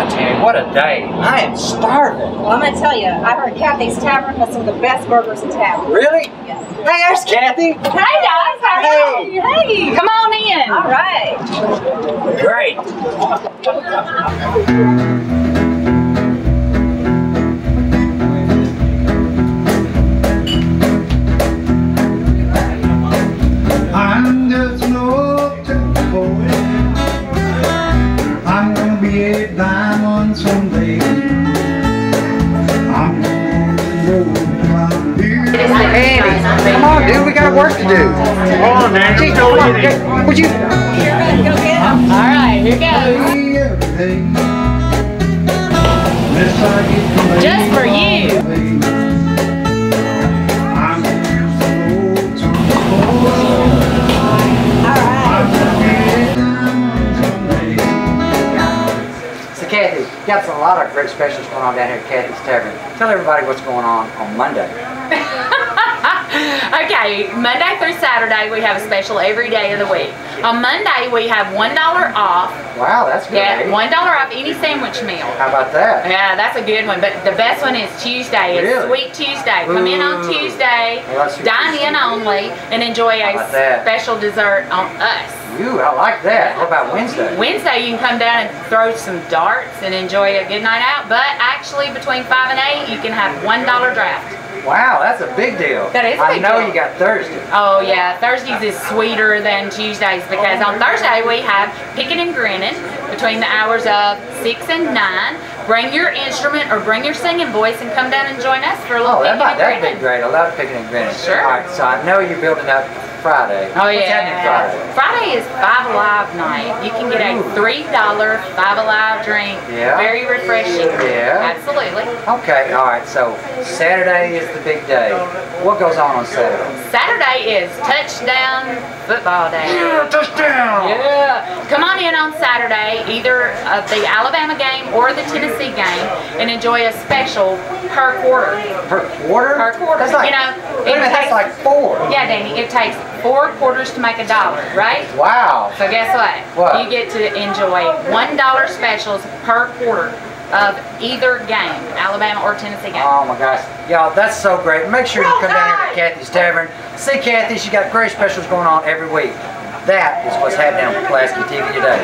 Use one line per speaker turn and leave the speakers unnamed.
God, Tammy, what a day. I am starving.
Well, I'm going to tell you, I heard Kathy's Tavern has some of the best burgers in town.
Really?
Yeah.
Hey, there's Kathy.
Hey, guys. How are you? Hey. Come on in. All right.
Great.
I'm just no typical boy. I'm gonna be a diamond someday. I'm gonna go around here.
Andy, come on, dude. We got work to do. Hold on, man. Come on. Would you?
Go get it.
All right, here goes.
Every day. Unless I get
Just for you.
I'm just no typical boy.
All right.
I'm gonna be a diamond someday.
So, Kathy, got a lot of great specials going on down here at Kathy's Tavern. Tell everybody what's going on Monday.
Okay, Monday through Saturday we have a special every day of the week. On Monday we have $1 off.
Wow, that's great.
Yeah, $1 off any sandwich meal.
How about that?
Yeah, that's a good one. But the best one is Tuesday. It's
Really?
Sweet Tuesday. Come in on
Ooh.
Tuesday,
I love Sweet
dine
Tuesday.
in only, and enjoy
How
a
about that?
special dessert on us.
Ooh, I like that. What about Wednesday?
Wednesday you can come down and throw some darts and enjoy a good night out. But actually between 5 and 8 you can have $1 draft.
Wow, that's a big deal.
That is a
I
big
know
deal.
you got Thursday.
Oh yeah, Thursdays is sweeter than Tuesdays because on Thursday we have picking and grinning between the hours of 6 and 9. Bring your instrument or bring your singing voice and come down and join us for a little
Oh,
picking and
that'd be
grinning.
great. I love picking and grinning.
Sure.
All right, so I know you're building up Friday.
Oh
What's
yeah.
happening Friday?
Friday is Five Alive night. You can get a $3 Five Alive drink.
Yeah.
Very refreshing.
Yeah.
Absolutely.
Okay, all right. So Saturday is the big day. What goes on Saturday?
Saturday is touchdown football day.
Yeah, touchdown!
Yeah. Come on in on Saturday, either of the Alabama game or the Tennessee game, and enjoy a special per quarter.
Per quarter?
Per quarter.
That's like,
You know,
wait a minute, that's like 4.
Yeah, Danny, it takes 4 quarters to make a dollar, right?
Wow.
So guess what?
What?
You get to enjoy $1 specials per quarter of either game, Alabama or Tennessee game.
Oh my gosh. Y'all, that's so great. Make sure you come down here to Kathy's Tavern. See Kathy, she got great specials going on every week. That is what's happening on Pulaski TV today.